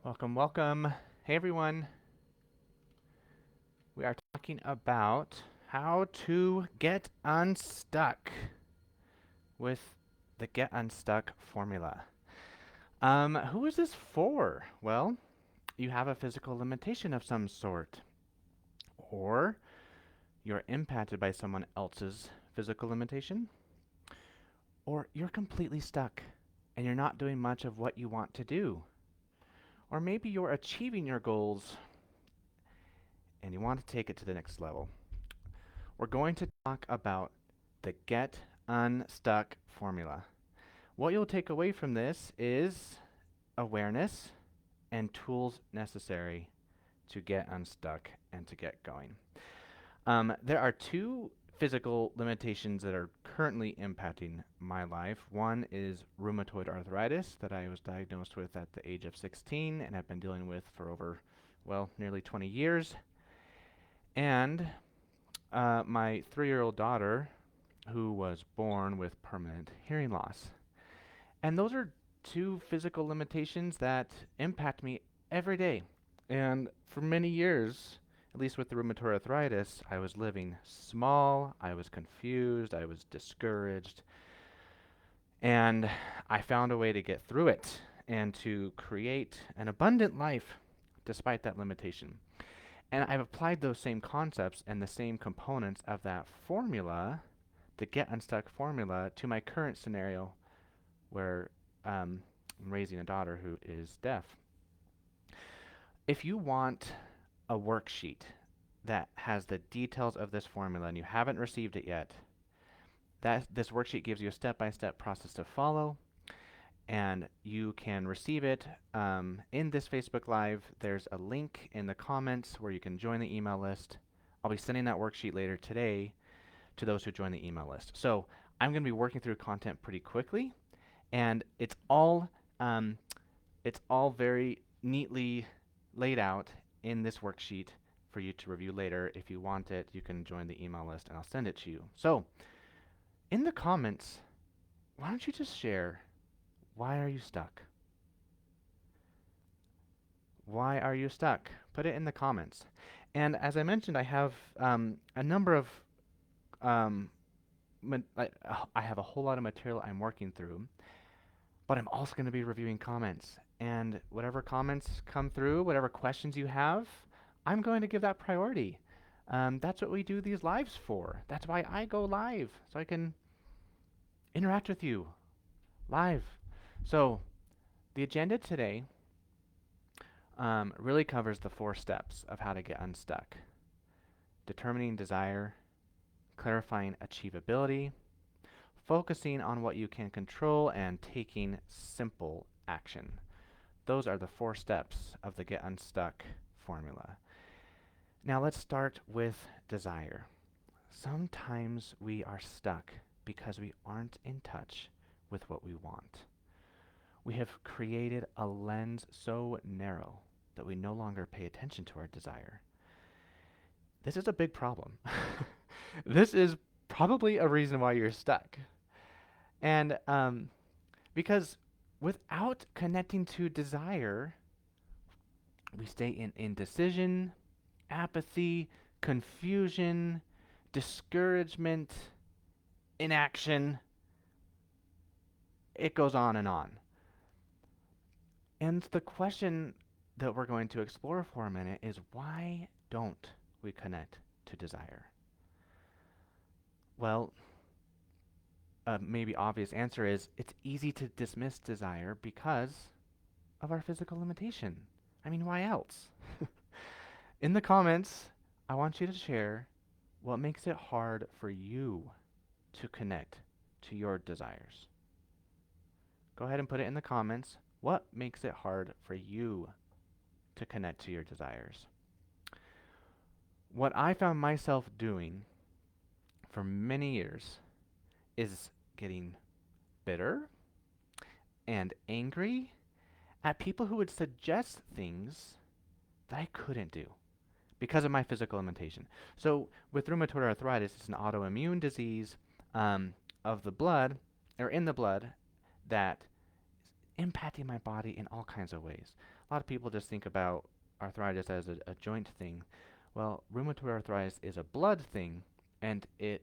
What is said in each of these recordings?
Welcome, welcome. Hey everyone. We are talking about how to get unstuck with the Get Unstuck formula. Who is this for? Well, you have a physical limitation of some sort, or you're impacted by someone else's physical limitation, or you're completely stuck and you're not doing much of what you want to do. Or maybe you're achieving your goals and you want to take it to the next level. We're going to talk about the Get Unstuck formula. What you'll take away from this is awareness and tools necessary to get unstuck and to get going. There are two physical limitations that are currently impacting my life. One is rheumatoid arthritis that I was diagnosed with at the age of 16 and have been dealing with for over, nearly 20 years. And my 3-year-old daughter, who was born with permanent hearing loss. And those are two physical limitations that impact me every day. And for many years, at least with the rheumatoid arthritis, I was living small, I was confused, I was discouraged, and I found a way to get through it and to create an abundant life despite that limitation. And I've applied those same concepts and the same components of that formula, the Get Unstuck formula, to my current scenario where I'm raising a daughter who is deaf. If you want a worksheet that has the details of this formula and you haven't received it yet, this worksheet gives you a step-by-step process to follow, and you can receive it in this Facebook Live. There's a link in the comments where you can join the email list. I'll be sending that worksheet later today to those who join the email list. So I'm going to be working through content pretty quickly, and it's all very neatly laid out in this worksheet for you to review later. If you want it, you can join the email list and I'll send it to you. So in the comments, why don't you just share, why are you stuck? Why are you stuck? Put it in the comments. And as I mentioned, I have a number of I have a whole lot of material I'm working through, but I'm also going to be reviewing comments. And whatever comments come through, whatever questions you have, I'm going to give that priority. That's what we do these lives for. That's why I go live, so I can interact with you live. So the agenda today really covers the 4 steps of how to get unstuck: determining desire, clarifying achievability, focusing on what you can control, and taking simple action. Those are the 4 steps of the Get Unstuck formula. Now let's start with desire. Sometimes we are stuck because we aren't in touch with what we want. We have created a lens so narrow that we no longer pay attention to our desire. This is a big problem. This is probably a reason why you're stuck. And because without connecting to desire, we stay in indecision, apathy, confusion, discouragement, inaction. It goes on and on. And the question that we're going to explore for a minute is, why don't we connect to desire? Well, a maybe obvious answer is it's easy to dismiss desire because of our physical limitation. I mean, why else? In the comments, I want you to share what makes it hard for you to connect to your desires. Go ahead and put it in the comments. What makes it hard for you to connect to your desires? What I found myself doing for many years is getting bitter and angry at people who would suggest things that I couldn't do because of my physical limitation. So with rheumatoid arthritis, it's an autoimmune disease of the blood, or in the blood, that impacting my body in all kinds of ways. A lot of people just think about arthritis as a joint thing. Well, rheumatoid arthritis is a blood thing, and is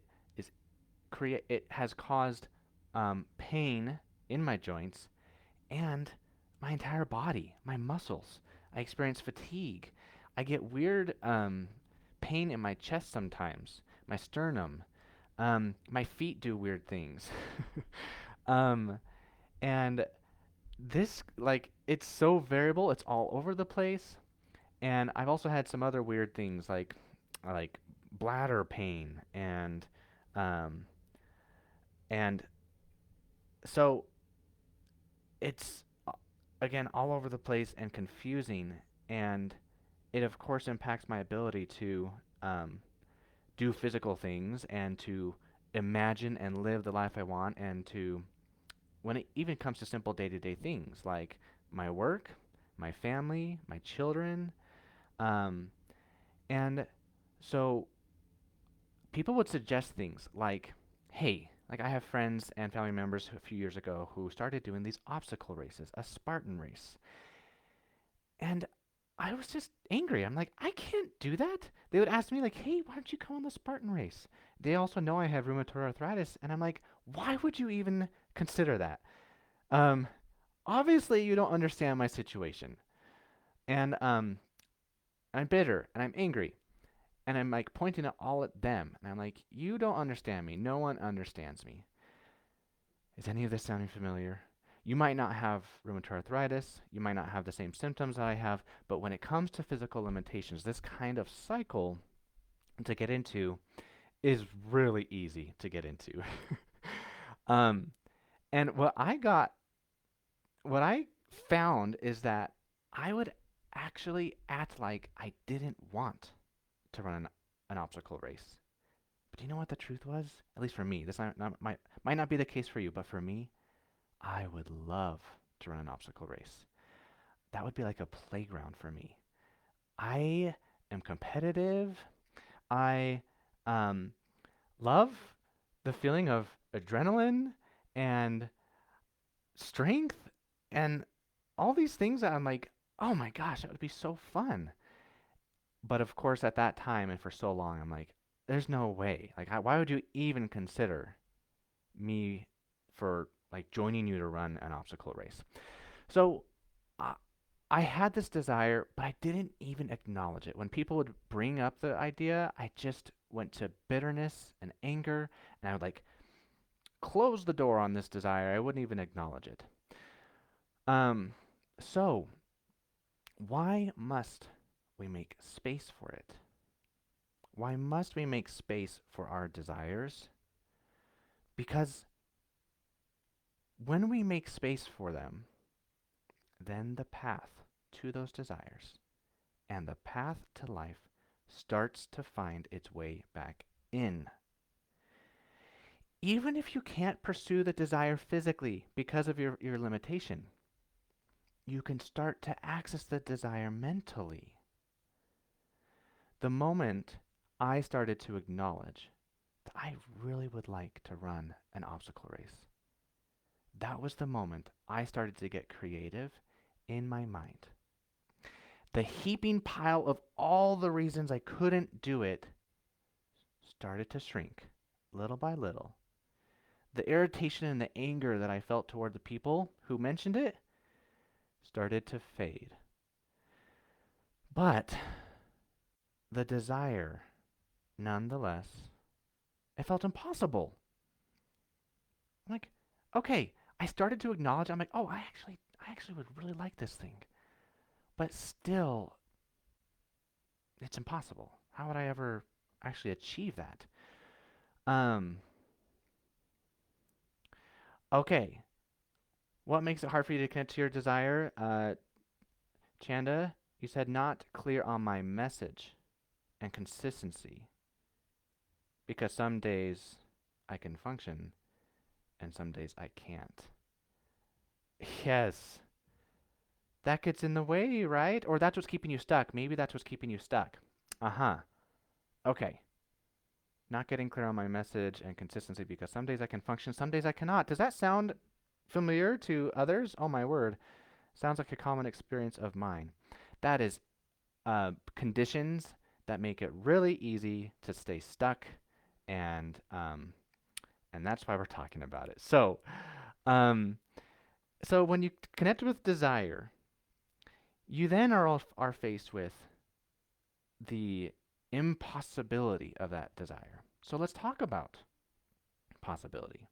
it has caused pain in my joints and my entire body, my muscles. I experience fatigue. I get weird pain in my chest sometimes, my sternum. My feet do weird things. um, and this, like, it's so variable. It's all over the place. And I've also had some other weird things like bladder pain um, and so it's again all over the place and confusing, and it of course impacts my ability to um, do physical things and to imagine and live the life I want, and to when it even comes to simple day-to-day things like my work, my family, my children, um, and so people would suggest things like, hey, like I have friends and family members a few years ago who started doing these obstacle races, a Spartan race. And I was just angry. I'm like, I can't do that. They would ask me like, "Hey, why don't you come on the Spartan race?" They also know I have rheumatoid arthritis, and I'm like, "Why would you even consider that?" Um, Obviously you don't understand my situation. And I'm bitter and I'm angry. And I'm like pointing it all at them. And I'm like, "You don't understand me. No one understands me." Is any of this sounding familiar? You might not have rheumatoid arthritis, you might not have the same symptoms that I have, but when it comes to physical limitations, this kind of cycle to get into is really easy to get into. um, and what I found is that I would actually act like I didn't want to run an obstacle race. But do you know what the truth was? At least for me, this might not be the case for you, but for me, I would love to run an obstacle race. That would be like a playground for me. I am competitive. I um, love the feeling of adrenaline and strength and all these things that I'm like, oh my gosh, that would be so fun. But of course, at that time and for so long, I'm like, there's no way. Like, why would you even consider me for like joining you to run an obstacle race? So I, I had this desire, but I didn't even acknowledge it. When people would bring up the idea, I just went to bitterness and anger, and I would like close the door on this desire. I wouldn't even acknowledge it. Um, so why must we make space for it? Why must we make space for our desires? Because when we make space for them, then the path to those desires and the path to life starts to find its way back in. Even if you can't pursue the desire physically because of your limitation, you can start to access the desire mentally. The moment I started to acknowledge that I really would like to run an obstacle race, that was the moment I started to get creative in my mind. The heaping pile of all the reasons I couldn't do it started to shrink little by little. The irritation and the anger that I felt toward the people who mentioned it started to fade. But the desire, nonetheless, it felt impossible. I'm like, okay, I started to acknowledge, I'm like, oh, I actually would really like this thing. But still, it's impossible. How would I ever actually achieve that? Um, okay. What makes it hard for you to connect to your desire? Chanda, you said not clear on my message and consistency because some days I can function and some days I can't. Yes, that gets in the way, right? Or that's what's keeping you stuck. Maybe that's what's keeping you stuck. Uh-huh. Okay. Not getting clear on my message and consistency because some days I can function, some days I cannot. Does that sound familiar to others? Oh my word, sounds like a common experience of mine. That is conditions that make it really easy to stay stuck, and that's why we're talking about it. Um, so when you connect with desire, you then are faced with the impossibility of that desire. So let's talk about possibility.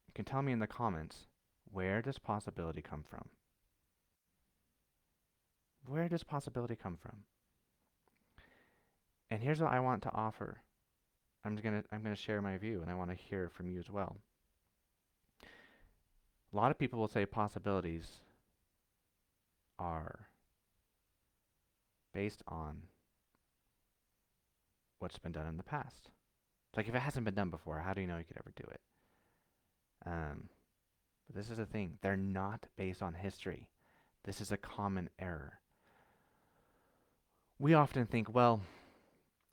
You can tell me in the comments, where does possibility come from? Where does possibility come from? And here's what I want to offer. I'm gonna share my view, and I want to hear from you as well. A lot of people will say possibilities are based on what's been done in the past. Like if it hasn't been done before, how do you know you could ever do it? But this is the thing. They're not based on history. This is a common error. We often think, well,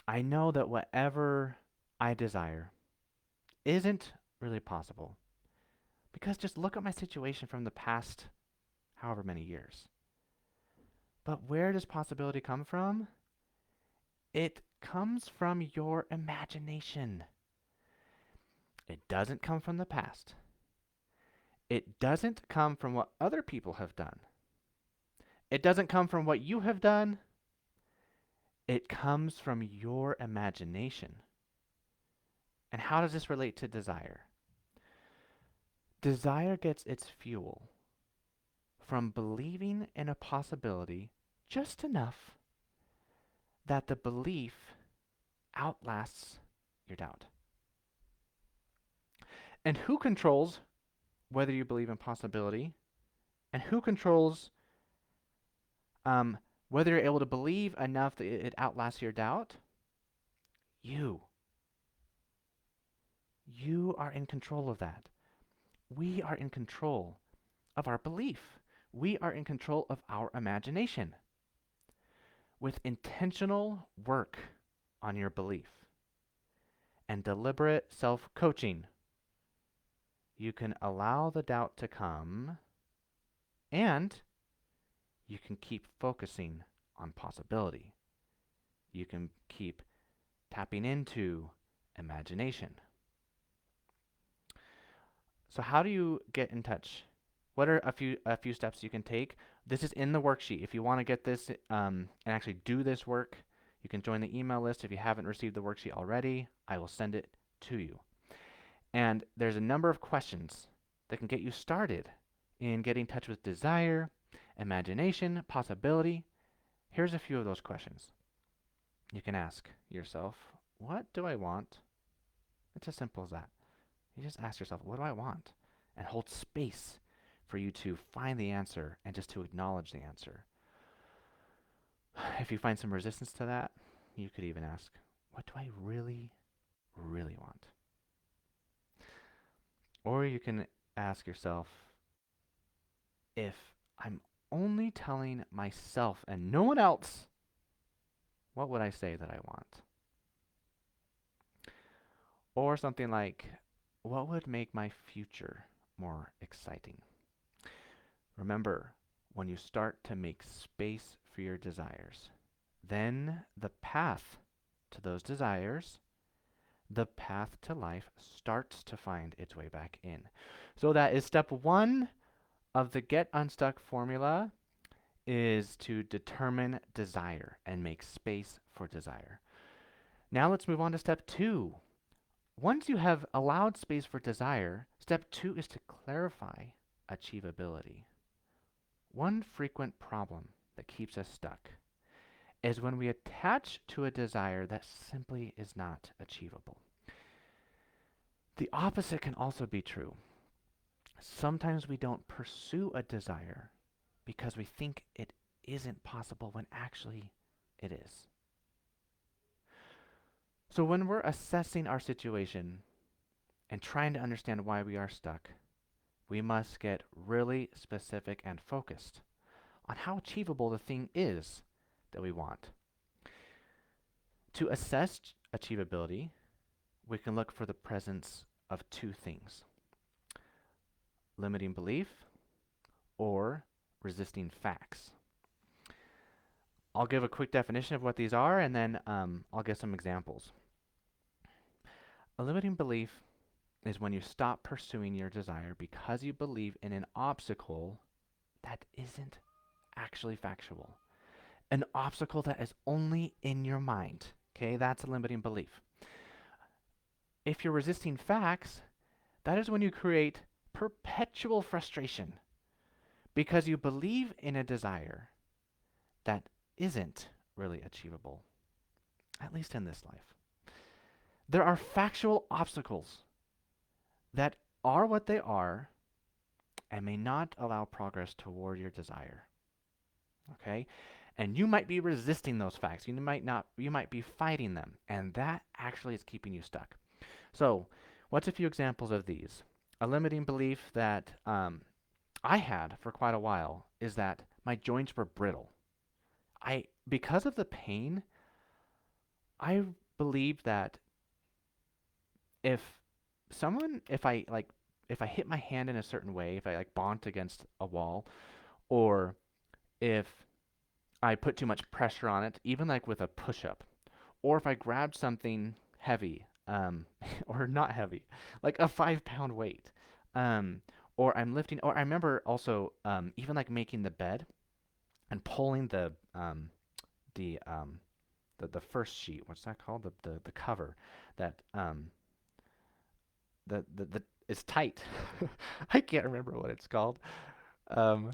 I know that whatever I desire isn't really possible because just look at my situation from the past however many years. But where does possibility come from? It comes from your imagination. It doesn't come from the past. It doesn't come from what other people have done. It doesn't come from what you have done. It comes from your imagination. And how does this relate to desire? Desire gets its fuel from believing in a possibility just enough that the belief outlasts your doubt. And who controls whether you believe in possibility? And who controls whether you're able to believe enough that it outlasts your doubt? You. You are in control of that. We are in control of our belief. We are in control of our imagination. With intentional work on your belief and deliberate self-coaching, you can allow the doubt to come, and you can keep focusing on possibility. You can keep tapping into imagination. So how do you get in touch? What are a few steps you can take? This is in the worksheet. If you want to get this and actually do this work, you can join the email list. If you haven't received the worksheet already, I will send it to you. And there's a number of questions that can get you started in getting in touch with desire, imagination, possibility. Here's a few of those questions. You can ask yourself, what do I want? It's as simple as that. You just ask yourself, what do I want? And hold space for you to find the answer and just to acknowledge the answer. If you find some resistance to that, you could even ask, what do I really, really want? Or you can ask yourself, if I'm only telling myself and no one else, what would I say that I want? Or something like, what would make my future more exciting? Remember, when you start to make space for your desires, then the path to those desires, the path to life starts to find its way back in. So that is step one of the Get Unstuck formula, is to determine desire and make space for desire. Now let's move on to step two. Once you have allowed space for desire, step two is to clarify achievability. One frequent problem that keeps us stuck is when we attach to a desire that simply is not achievable. The opposite can also be true. Sometimes we don't pursue a desire because we think it isn't possible when actually it is. So when we're assessing our situation and trying to understand why we are stuck, we must get really specific and focused on how achievable the thing is that we want. To assess achievability, we can look for the presence of two things: limiting belief or resisting facts. I'll give a quick definition of what these are, and then I'll give some examples. A limiting belief is when you stop pursuing your desire because you believe in an obstacle that isn't actually factual. An obstacle that is only in your mind. Okay, that's a limiting belief. If you're resisting facts, that is when you create perpetual frustration because you believe in a desire that isn't really achievable, at least in this life. There are factual obstacles that are what they are and may not allow progress toward your desire. Okay? And you might be resisting those facts. You might be fighting them, and that actually is keeping you stuck. So, what's a few examples of these? A limiting belief that I had for quite a while is that my joints were brittle. Because of the pain, I believed that if if I hit my hand in a certain way, if I like bonked against a wall, or if I put too much pressure on it, even like with a push-up, or if I grabbed something heavy, or not heavy, like a 5 pound weight, um, or I'm lifting, or I remember also even like making the bed and pulling the the first sheet. What's that called? The cover that the it's tight. I can't remember what it's called. Um,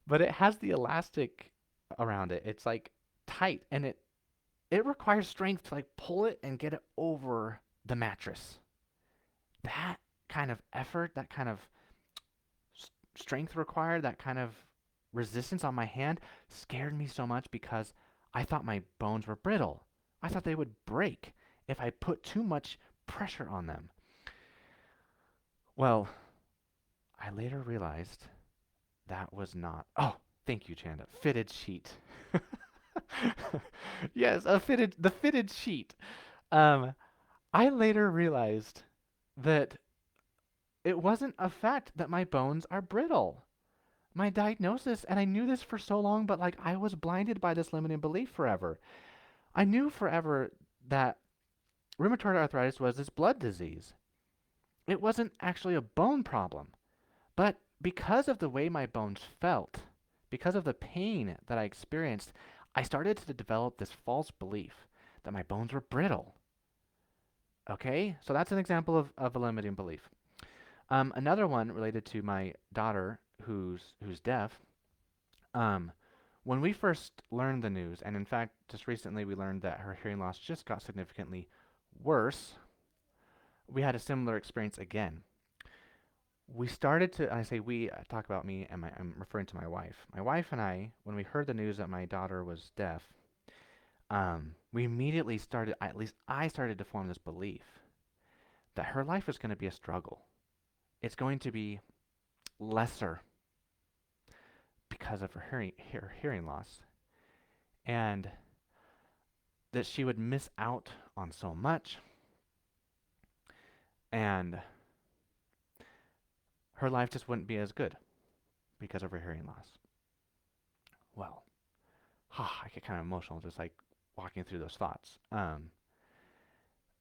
but it has the elastic around it. It's like tight, and it requires strength to like pull it and get it over the mattress. That kind of effort, that kind of strength required, that kind of resistance on my hand scared me so much because I thought my bones were brittle. I thought they would break if I put too much pressure on them. Well, I later realized that was not. Oh, thank you, Chanda. Fitted sheet. Yes, the fitted sheet. Um, I later realized that it wasn't a fact that my bones are brittle. My diagnosis, and I knew this for so long, but like I was blinded by this limiting belief forever. I knew forever that rheumatoid arthritis was this blood disease. It wasn't actually a bone problem. But because of the way my bones felt, because of the pain that I experienced, I started to develop this false belief that my bones were brittle. Okay? So that's an example of a limiting belief. Another one related to my daughter who's deaf. Um, when we first learned the news, and in fact, just recently we learned that her hearing loss just got significantly worse, we had a similar experience again. We started to, I say we, I talk about me, and I'm referring to my wife. My wife and I, when we heard the news that my daughter was deaf, we immediately started, at least I started to form this belief that her life is going to be a struggle. It's going to be lesser because of her hearing loss, and that she would miss out on so much, and her life just wouldn't be as good because of her hearing loss. Well, I get kind of emotional just like walking through those thoughts.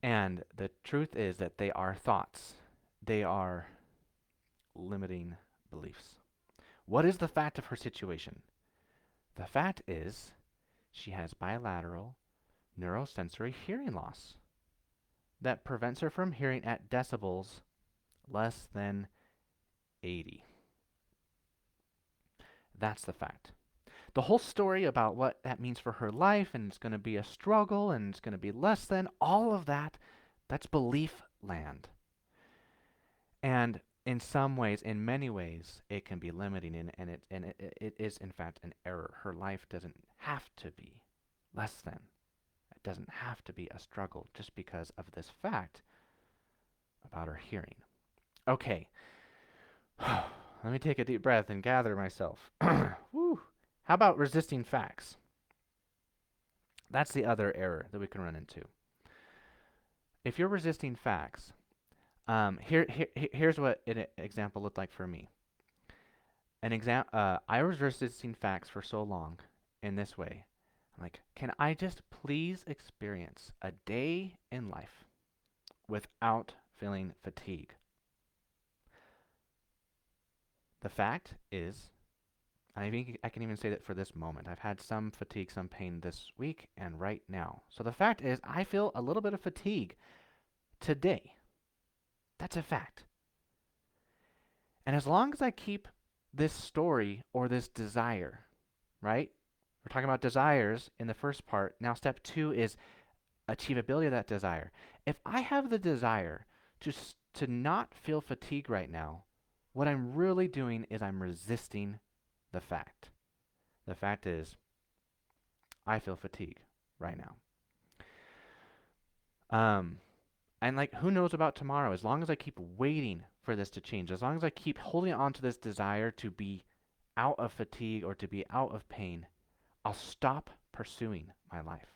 And the truth is that they are thoughts. They are limiting beliefs. What is the fact of her situation? The fact is she has bilateral neurosensory hearing loss that prevents her from hearing at decibels less than 80. That's the fact. The whole story about what that means for her life, and it's going to be a struggle, and it's going to be less than, all of that, that's belief land. And in some ways, in many ways, it can be limiting, and it is in fact an error. Her life doesn't have to be less than. It doesn't have to be a struggle just because of this fact about her hearing. Okay. Let me take a deep breath and gather myself. Woo. How about resisting facts? That's the other error that we can run into. If you're resisting facts, here's what an example looked like for me. I was resisting facts for so long in this way. I'm like, can I just please experience a day in life without feeling fatigue? The fact is, I think I can even say that for this moment. I've had some fatigue, some pain this week and right now. So the fact is, I feel a little bit of fatigue today. That's a fact. And as long as I keep this story or this desire, right? We're talking about desires in the first part. Now, step two is achievability of that desire. If I have the desire to not feel fatigue right now, what I'm really doing is I'm resisting the fact. The fact is, I feel fatigue right now. Um, and like, who knows about tomorrow? As long as I keep waiting for this to change, as long as I keep holding on to this desire to be out of fatigue or to be out of pain, I'll stop pursuing my life.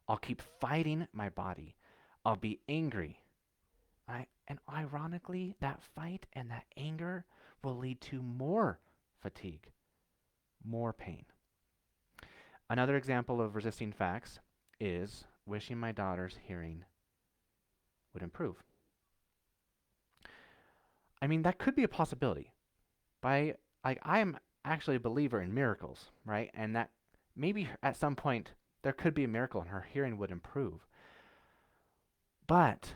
I'll keep fighting my body. I'll be angry. And ironically, that fight and that anger will lead to more fatigue, more pain. Another example of resisting facts is wishing my daughter's hearing would improve. I mean, that could be a possibility. I am actually a believer in miracles, right? And that maybe at some point there could be a miracle and her hearing would improve. But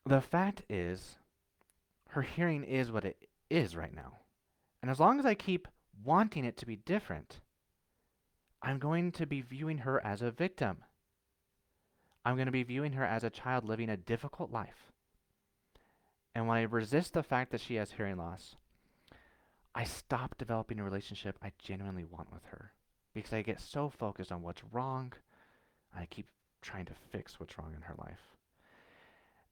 the fact is, her hearing is what it is right now. And as long as I keep wanting it to be different, I'm going to be viewing her as a victim. I'm going to be viewing her as a child living a difficult life. And when I resist the fact that she has hearing loss, I stop developing a relationship I genuinely want with her because I get so focused on what's wrong. I keep trying to fix what's wrong in her life.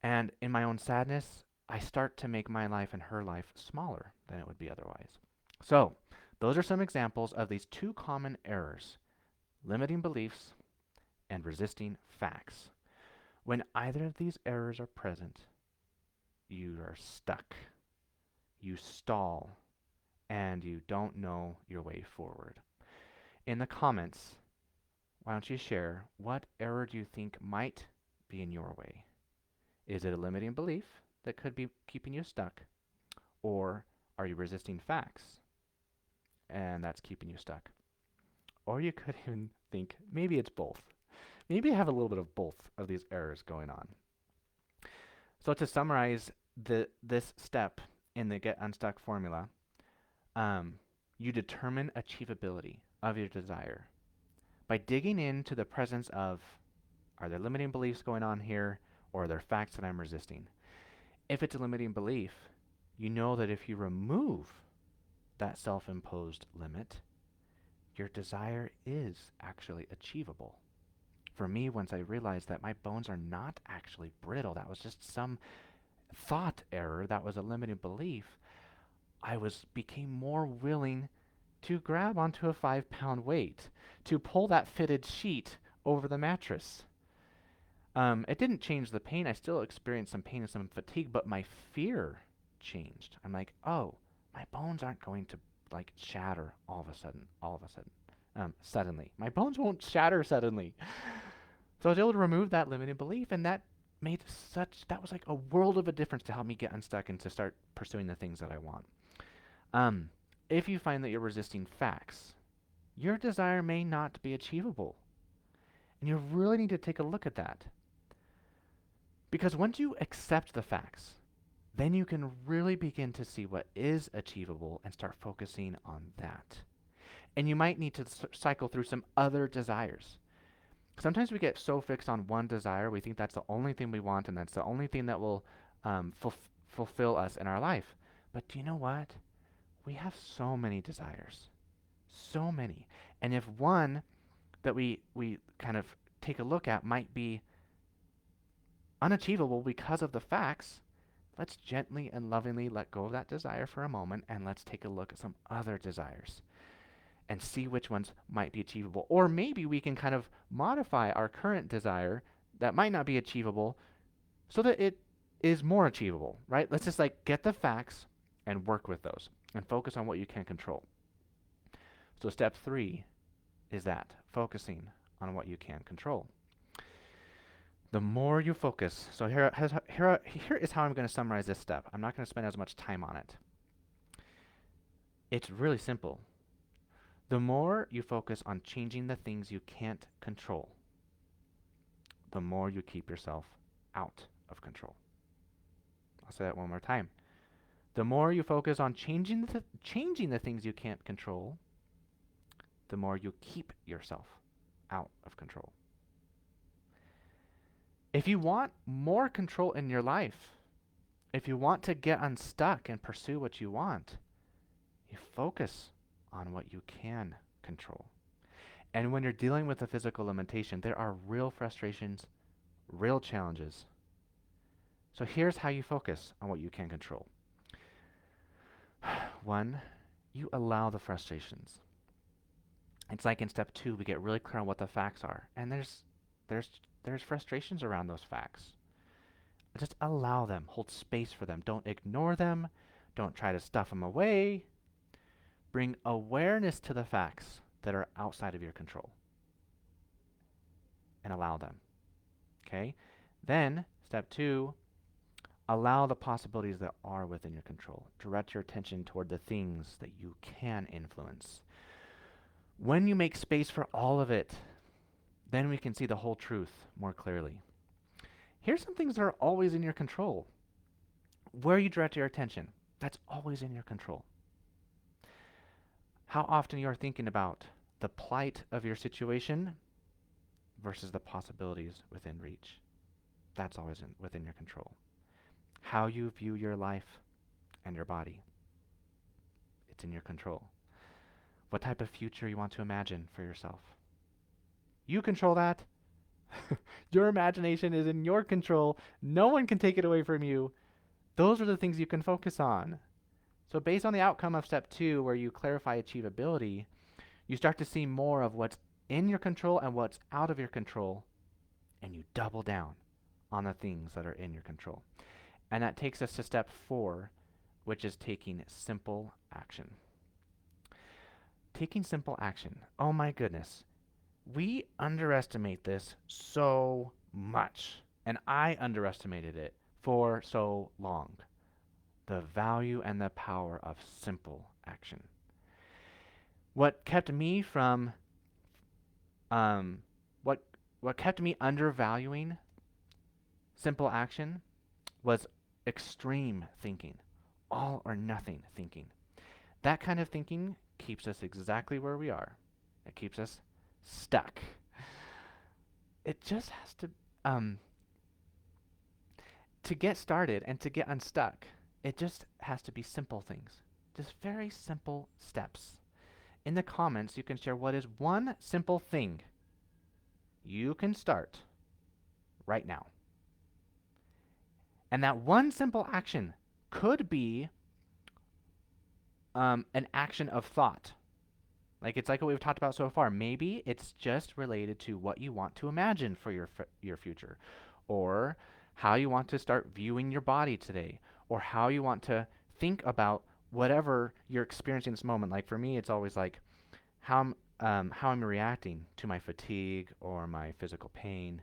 And in my own sadness, I start to make my life and her life smaller than it would be otherwise. So, those are some examples of these two common errors: limiting beliefs and resisting facts. When either of these errors are present, you are stuck, you stall, and you don't know your way forward. In the comments, why don't you share what error do you think might be in your way? Is it a limiting belief that could be keeping you stuck? Or are you resisting facts and that's keeping you stuck? Or you could even think maybe it's both. Maybe I have a little bit of both of these errors going on. So to summarize this step in the Get Unstuck formula, you determine achievability of your desire by digging into the presence of, are there limiting beliefs going on here, or are there facts that I'm resisting? If it's a limiting belief, you know that if you remove that self-imposed limit, your desire is actually achievable. For me, once I realized that my bones are not actually brittle, that was just some thought error, that was a limiting belief, I became more willing to grab onto a 5-pound weight, to pull that fitted sheet over the mattress. It didn't change the pain. I still experienced some pain and some fatigue, but my fear changed. I'm like, oh, my bones aren't going to like shatter all of a sudden, suddenly. My bones won't shatter suddenly. So I was able to remove that limiting belief, and that was like a world of a difference to help me get unstuck and to start pursuing the things that I want. If you find that you're resisting facts, your desire may not be achievable. And you really need to take a look at that. Because once you accept the facts, then you can really begin to see what is achievable and start focusing on that. And you might need to cycle through some other desires. Sometimes we get so fixed on one desire, we think that's the only thing we want and that's the only thing that will fulfill us in our life. But do you know what? We have so many desires. So many. And if one that we kind of take a look at might be unachievable because of the facts, let's gently and lovingly let go of that desire for a moment and let's take a look at some other desires and see which ones might be achievable. Or maybe we can kind of modify our current desire that might not be achievable so that it is more achievable, right? Let's just like get the facts and work with those. and focus on what you can control. So step 3 is that, focusing on what you can control. The more you focus, so here is how I'm going to summarize this step. I'm not going to spend as much time on it. It's really simple. The more you focus on changing the things you can't control, the more you keep yourself out of control. I'll say that one more time. The more you focus on changing the things you can't control, the more you keep yourself out of control. If you want more control in your life, if you want to get unstuck and pursue what you want, you focus on what you can control. And when you're dealing with a physical limitation, there are real frustrations, real challenges. So here's how you focus on what you can control. 1, you allow the frustrations. It's like in step 2, we get really clear on what the facts are. And there's frustrations around those facts. Just allow them, hold space for them. Don't ignore them. Don't try to stuff them away. Bring awareness to the facts that are outside of your control and allow them. Okay? Then, step 2, allow the possibilities that are within your control. Direct your attention toward the things that you can influence. When you make space for all of it, then we can see the whole truth more clearly. Here's some things that are always in your control. Where you direct your attention, that's always in your control. How often you are thinking about the plight of your situation versus the possibilities within reach. That's always within your control. How you view your life and your body, it's in your control. What type of future you want to imagine for yourself. You control that. Your imagination is in your control. No one can take it away from you. Those are the things you can focus on. So based on the outcome of step 2, where you clarify achievability, you start to see more of what's in your control and what's out of your control, and you double down on the things that are in your control. And that takes us to step 4, which is taking simple action. Taking simple action. Oh my goodness. We underestimate this so much, and I underestimated it for so long. The value and the power of simple action. What kept me from, what kept me undervaluing simple action was extreme thinking, all or nothing thinking. That kind of thinking keeps us exactly where we are. It keeps us stuck. It just has to get started and to get unstuck, it just has to be simple things. Just very simple steps. In the comments, you can share what is one simple thing you can start right now. And that one simple action could be an action of thought. It's like what we've talked about so far. Maybe it's just related to what you want to imagine for your future, or how you want to start viewing your body today, or how you want to think about whatever you're experiencing in this moment. Like for me, it's always like how I'm reacting to my fatigue or my physical pain.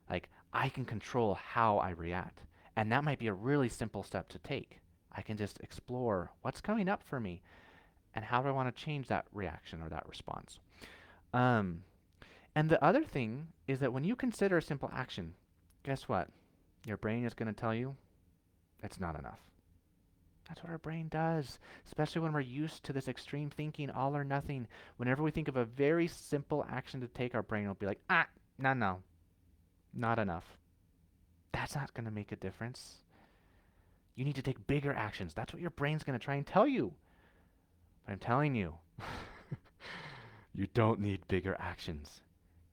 Like I can control how I react, and that might be a really simple step to take. I can just explore what's coming up for me. And how do I want to change that reaction or that response? And the other thing is that when you consider a simple action, guess what? Your brain is going to tell you it's not enough. That's what our brain does, especially when we're used to this extreme thinking, all or nothing. Whenever we think of a very simple action to take, our brain will be like, no, not enough. That's not going to make a difference. You need to take bigger actions. That's what your brain's going to try and tell you. But I'm telling you, you don't need bigger actions.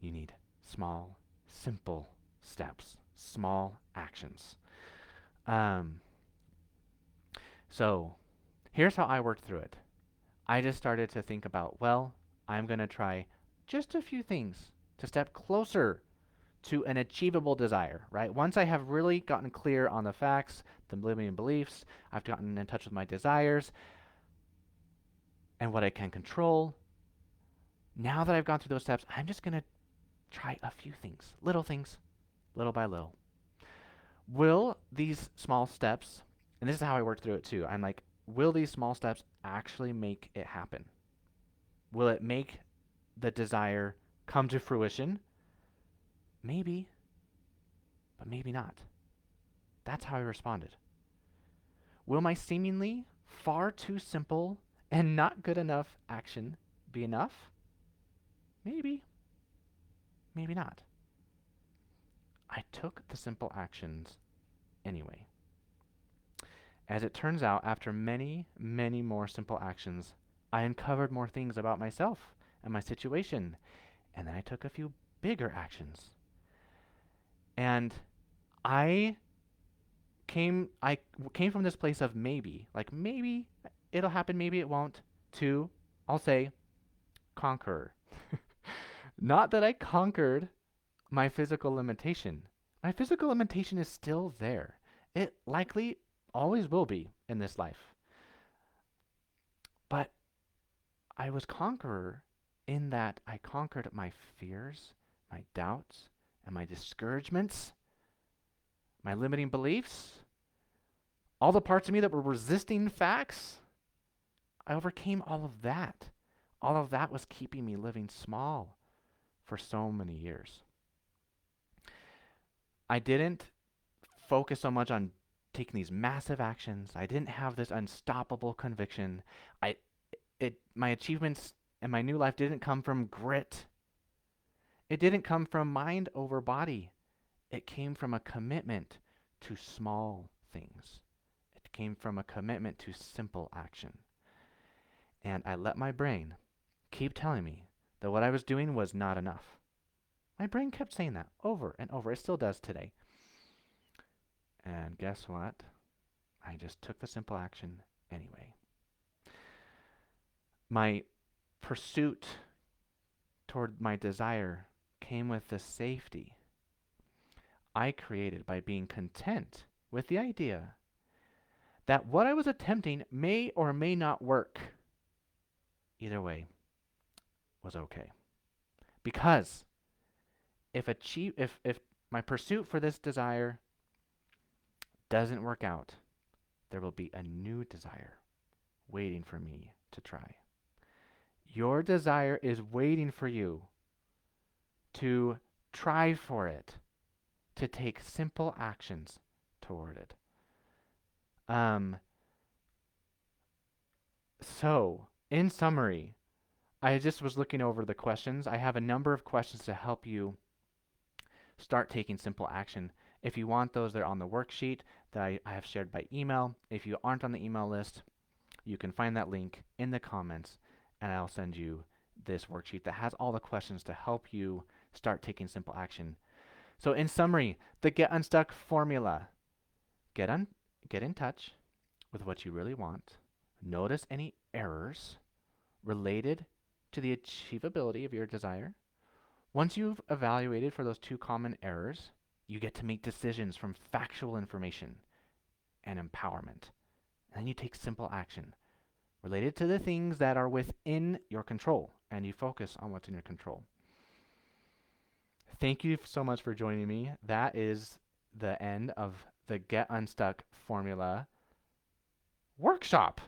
You need small, simple steps, small actions. So here's how I worked through it. I just started to think about, I'm going to try just a few things to step closer to an achievable desire, right? Once I have really gotten clear on the facts, the limiting beliefs, I've gotten in touch with my desires and what I can control. Now that I've gone through those steps, I'm just going to try a few things, little by little. Will these small steps, and this is how I work through it too, I'm like, will these small steps actually make it happen? Will it make the desire come to fruition? Maybe, but maybe not. That's how I responded. Will my seemingly far too simple and not good enough action be enough? Maybe, maybe not. I took the simple actions anyway. As it turns out, after many, many more simple actions, I uncovered more things about myself and my situation, and then I took a few bigger actions. And I I came from this place of maybe, like maybe it'll happen, maybe it won't, to, I'll say, conqueror. Not that I conquered my physical limitation. My physical limitation is still there. It likely always will be in this life. But I was conqueror in that I conquered my fears, my doubts, and my discouragements, my limiting beliefs, all the parts of me that were resisting facts. I overcame all of that. All of that was keeping me living small for so many years. I didn't focus so much on taking these massive actions. I didn't have this unstoppable conviction. My achievements and my new life didn't come from grit. It didn't come from mind over body. It came from a commitment to small things. It came from a commitment to simple action. And I let my brain keep telling me that what I was doing was not enough. My brain kept saying that over and over. It still does today. And guess what? I just took the simple action anyway. My pursuit toward my desire came with the safety I created by being content with the idea that what I was attempting may or may not work. Either way was okay. Because if my pursuit for this desire doesn't work out, there will be a new desire waiting for me to try. Your desire is waiting for you to try for it, to take simple actions toward it. So, in summary, I just was looking over the questions. I have a number of questions to help you start taking simple action. If you want those, they're on the worksheet that I have shared by email. If you aren't on the email list, you can find that link in the comments, and I'll send you this worksheet that has all the questions to help you start taking simple action. So in summary, the Get Unstuck formula. Get in touch with what you really want. Notice any errors related to the achievability of your desire. Once you've evaluated for those two common errors, you get to make decisions from factual information and empowerment. And then you take simple action related to the things that are within your control, and you focus on what's in your control. Thank you so much for joining me. That is the end of the Get Unstuck Formula workshop.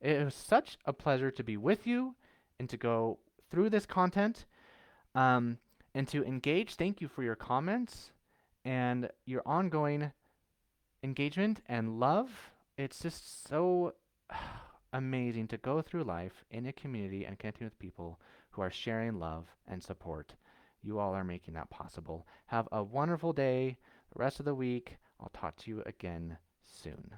It was such a pleasure to be with you and to go through this content and to engage. Thank you for your comments and your ongoing engagement and love. It's just so amazing to go through life in a community and connecting with people who are sharing love and support. You all are making that possible. Have a wonderful day, the rest of the week. I'll talk to you again soon.